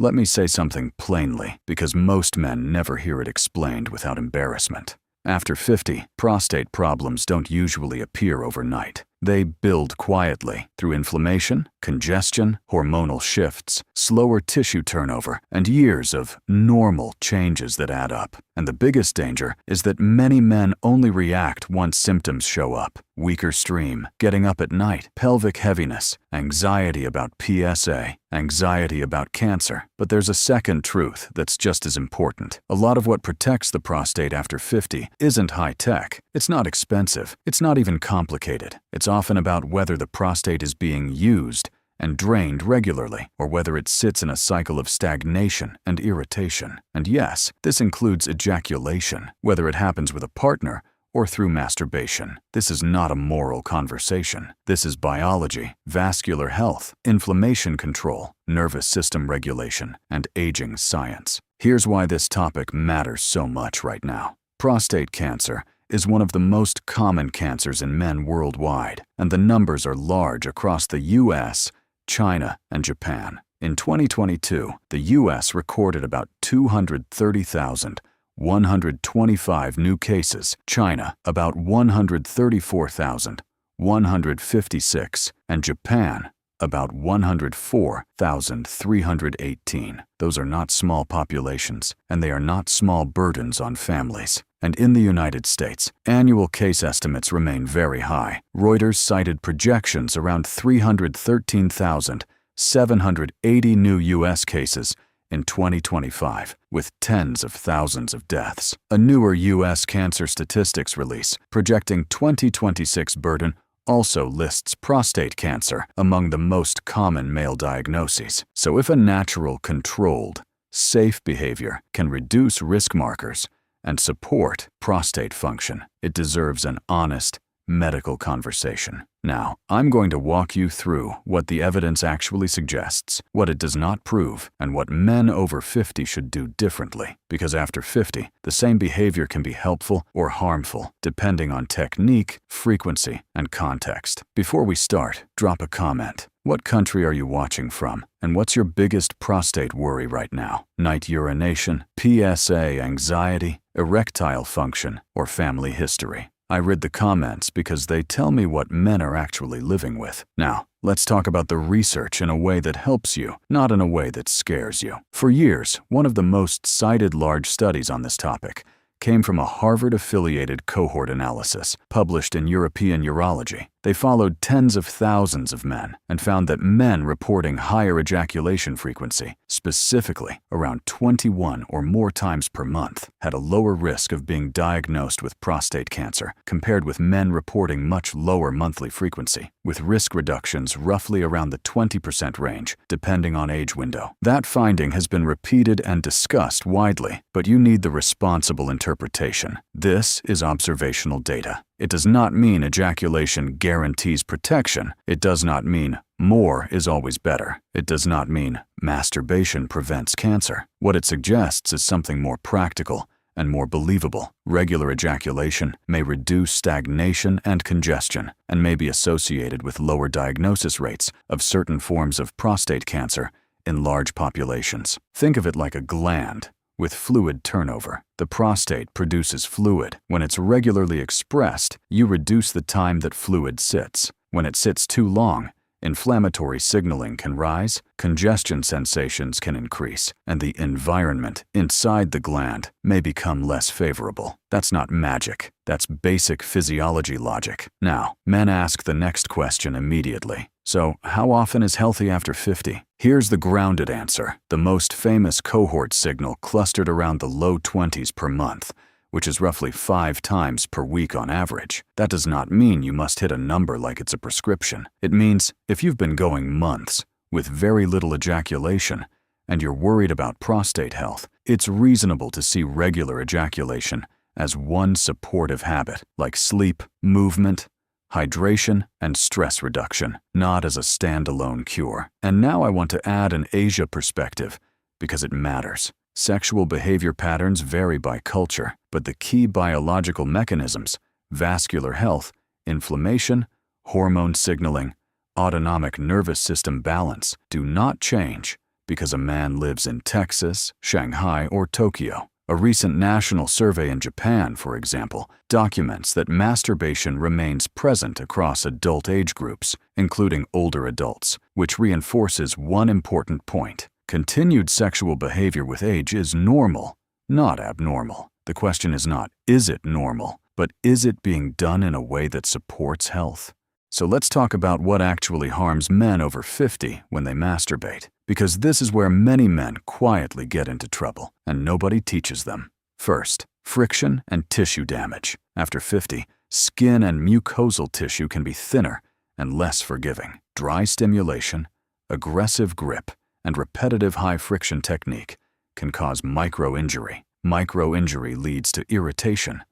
Let me say something plainly, because most men never hear it explained without embarrassment. After 50, prostate problems don't usually appear overnight. They build quietly through inflammation, congestion, hormonal shifts, slower tissue turnover, and years of normal changes that add up. And the biggest danger is that many men only react once symptoms show up. Weaker stream, getting up at night, pelvic heaviness, anxiety about PSA, anxiety about cancer. But there's a second truth that's just as important. A lot of what protects the prostate after 50 isn't high-tech. It's not expensive. It's not even complicated. It's often about whether the prostate is being used and drained regularly, or whether it sits in a cycle of stagnation and irritation. And yes, this includes ejaculation, whether it happens with a partner or through masturbation. This is not a moral conversation. This is biology, vascular health, inflammation control, nervous system regulation, and aging science. Here's why this topic matters so much right now. Prostate cancer is one of the most common cancers in men worldwide, and the numbers are large across the US, China, and Japan. In 2022, the US recorded about 230,125 new cases, China about 134,156, and Japan about 104,318. Those are not small populations, and they are not small burdens on families. And in the United States, annual case estimates remain very high. Reuters cited projections around 313,780 new U.S. cases in 2025, with tens of thousands of deaths. A newer U.S. cancer statistics release projecting 2026 burden also lists prostate cancer among the most common male diagnoses. So if a natural, controlled, safe behavior can reduce risk markers and support prostate function, it deserves an honest medical conversation. Now, I'm going to walk you through what the evidence actually suggests, what it does not prove, and what men over 50 should do differently. Because after 50, the same behavior can be helpful or harmful, depending on technique, frequency, and context. Before we start, drop a comment. What country are you watching from? And what's your biggest prostate worry right now? Night urination, PSA, anxiety, erectile function, or family history? I read the comments because they tell me what men are actually living with. Now, let's talk about the research in a way that helps you, not in a way that scares you. For years, one of the most cited large studies on this topic came from a Harvard-affiliated cohort analysis published in European Urology. They followed tens of thousands of men and found that men reporting higher ejaculation frequency, specifically around 21 or more times per month, had a lower risk of being diagnosed with prostate cancer compared with men reporting much lower monthly frequency, with risk reductions roughly around the 20% range, depending on age window. That finding has been repeated and discussed widely, but you need the responsible interpretation. This is observational data. It does not mean ejaculation guarantees protection. It does not mean more is always better. It does not mean masturbation prevents cancer. What it suggests is something more practical and more believable. Regular ejaculation may reduce stagnation and congestion and may be associated with lower diagnosis rates of certain forms of prostate cancer in large populations. Think of it like a gland with fluid turnover. The prostate produces fluid. When it's regularly expressed, you reduce the time that fluid sits. When it sits too long, inflammatory signaling can rise, congestion sensations can increase, and the environment inside the gland may become less favorable. That's not magic. That's basic physiology logic. Now, men ask the next question immediately. So, how often is healthy after 50? Here's the grounded answer. The most famous cohort signal clustered around the low 20s per month, which is roughly 5 times per week on average. That does not mean you must hit a number like it's a prescription. It means if you've been going months with very little ejaculation and you're worried about prostate health, it's reasonable to see regular ejaculation as one supportive habit, like sleep, movement, hydration, and stress reduction, not as a standalone cure. And now I want to add an Asia perspective because it matters. Sexual behavior patterns vary by culture, but the key biological mechanisms, vascular health, inflammation, hormone signaling, autonomic nervous system balance, do not change because a man lives in Texas, Shanghai, or Tokyo. A recent national survey in Japan, for example, documents that masturbation remains present across adult age groups, including older adults, which reinforces one important point. Continued sexual behavior with age is normal, not abnormal. The question is not, is it normal, but is it being done in a way that supports health? So let's talk about what actually harms men over 50 when they masturbate, because this is where many men quietly get into trouble, and nobody teaches them. First, friction and tissue damage. After 50, skin and mucosal tissue can be thinner and less forgiving. Dry stimulation, aggressive grip, and repetitive high-friction technique can cause micro-injury. Micro-injury leads to irritation,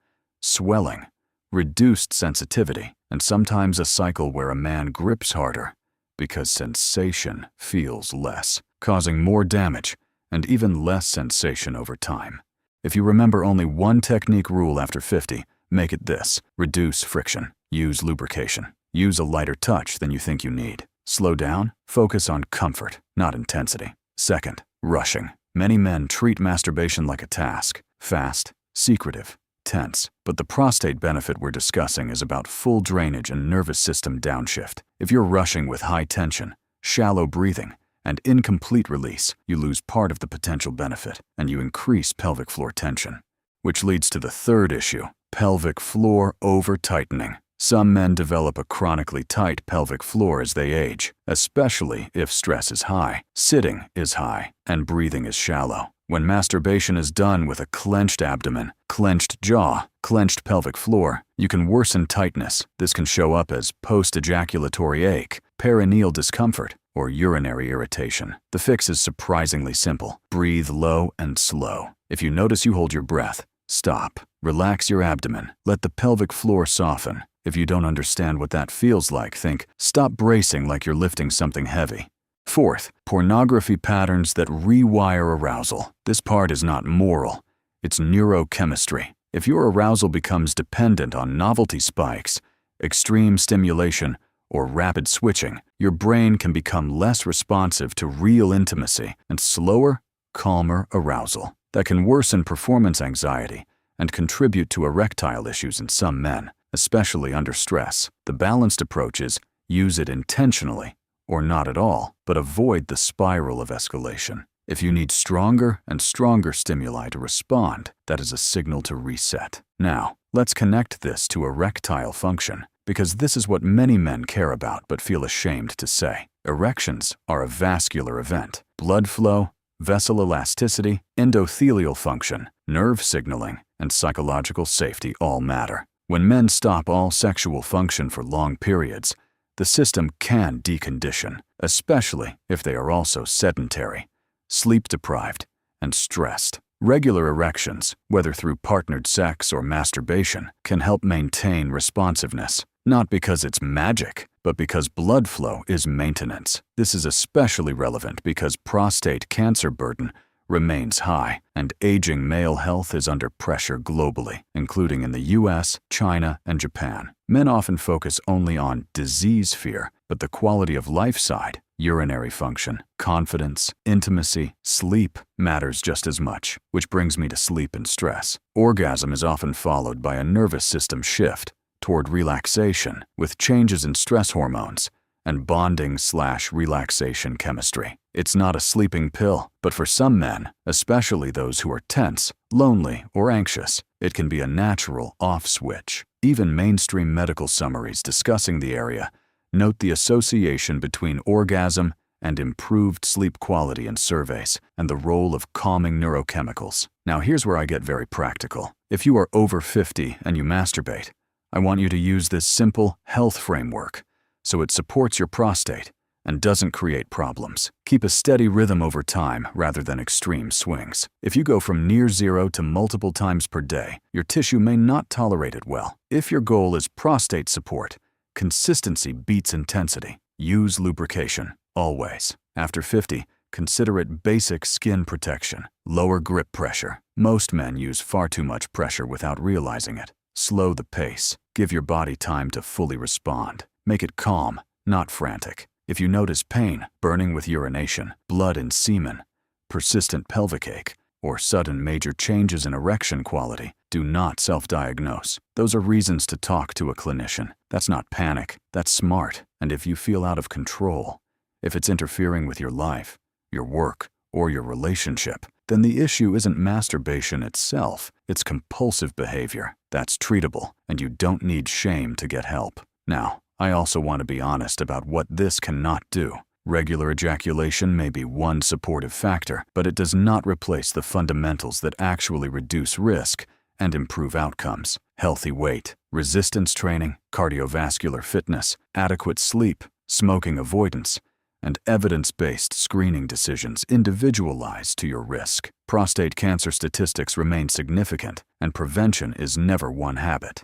swelling, reduced sensitivity, and sometimes a cycle where a man grips harder because sensation feels less, causing more damage and even less sensation over time. If you remember only one technique rule after 50, make it this: reduce friction, use lubrication, use a lighter touch than you think you need. Slow down, focus on comfort, not intensity. Second, rushing. Many men treat masturbation like a task, fast, secretive, tense, but the prostate benefit we're discussing is about full drainage and nervous system downshift. If you're rushing with high tension, shallow breathing, and incomplete release, you lose part of the potential benefit, and you increase pelvic floor tension. Which leads to the third issue, pelvic floor over-tightening. Some men develop a chronically tight pelvic floor as they age, especially if stress is high, sitting is high, and breathing is shallow. When masturbation is done with a clenched abdomen, clenched jaw, clenched pelvic floor, you can worsen tightness. This can show up as post-ejaculatory ache, perineal discomfort, or urinary irritation. The fix is surprisingly simple. Breathe low and slow. If you notice you hold your breath, stop. Relax your abdomen. Let the pelvic floor soften. If you don't understand what that feels like, think, stop bracing like you're lifting something heavy. Fourth, pornography patterns that rewire arousal. This part is not moral, it's neurochemistry. If your arousal becomes dependent on novelty spikes, extreme stimulation, or rapid switching, your brain can become less responsive to real intimacy and slower, calmer arousal. That can worsen performance anxiety and contribute to erectile issues in some men, especially under stress. The balanced approach is use it intentionally, or not at all, but avoid the spiral of escalation. If you need stronger and stronger stimuli to respond, that is a signal to reset. Now, let's connect this to erectile function, because this is what many men care about but feel ashamed to say. Erections are a vascular event. Blood flow, vessel elasticity, endothelial function, nerve signaling, and psychological safety all matter. When men stop all sexual function for long periods, the system can decondition, especially if they are also sedentary, sleep-deprived, and stressed. Regular erections, whether through partnered sex or masturbation, can help maintain responsiveness, not because it's magic, but because blood flow is maintenance. This is especially relevant because prostate cancer burden remains high, and aging male health is under pressure globally, including in the US, China, and Japan. Men often focus only on disease fear, but the quality of life side, urinary function, confidence, intimacy, sleep matters just as much, which brings me to sleep and stress. Orgasm is often followed by a nervous system shift toward relaxation with changes in stress hormones and bonding/relaxation chemistry. It's not a sleeping pill, but for some men, especially those who are tense, lonely, or anxious, it can be a natural off switch. Even mainstream medical summaries discussing the area note the association between orgasm and improved sleep quality in surveys and the role of calming neurochemicals. Now here's where I get very practical. If you are over 50 and you masturbate, I want you to use this simple health framework so it supports your prostate and doesn't create problems. Keep a steady rhythm over time rather than extreme swings. If you go from near zero to multiple times per day, your tissue may not tolerate it well. If your goal is prostate support, consistency beats intensity. Use lubrication, always. After 50, consider it basic skin protection. Lower grip pressure. Most men use far too much pressure without realizing it. Slow the pace. Give your body time to fully respond. Make it calm, not frantic. If you notice pain, burning with urination, blood in semen, persistent pelvic ache, or sudden major changes in erection quality, do not self-diagnose. Those are reasons to talk to a clinician. That's not panic, that's smart. And if you feel out of control, if it's interfering with your life, your work, or your relationship, then the issue isn't masturbation itself, it's compulsive behavior. That's treatable, and you don't need shame to get help. Now, I also want to be honest about what this cannot do. Regular ejaculation may be one supportive factor, but it does not replace the fundamentals that actually reduce risk and improve outcomes. Healthy weight, resistance training, cardiovascular fitness, adequate sleep, smoking avoidance, and evidence-based screening decisions individualized to your risk. Prostate cancer statistics remain significant, and prevention is never one habit.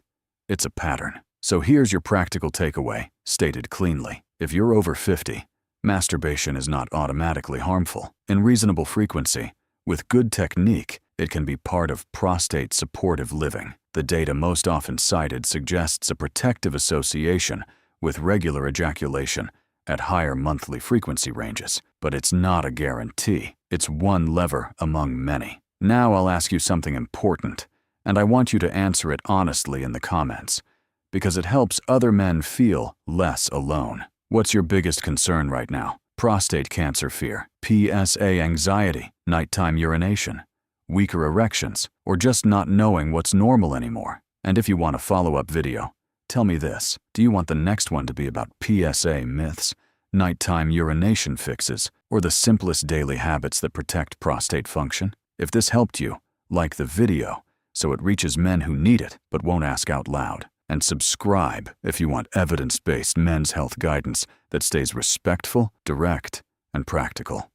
It's a pattern. So here's your practical takeaway, stated cleanly. If you're over 50, masturbation is not automatically harmful. In reasonable frequency, with good technique, it can be part of prostate supportive living. The data most often cited suggests a protective association with regular ejaculation at higher monthly frequency ranges, but it's not a guarantee. It's one lever among many. Now I'll ask you something important, and I want you to answer it honestly in the comments, because it helps other men feel less alone. What's your biggest concern right now? Prostate cancer fear, PSA anxiety, nighttime urination, weaker erections, or just not knowing what's normal anymore? And if you want a follow-up video, tell me this. Do you want the next one to be about PSA myths, nighttime urination fixes, or the simplest daily habits that protect prostate function? If this helped you, like the video so it reaches men who need it but won't ask out loud. And subscribe if you want evidence-based men's health guidance that stays respectful, direct, and practical.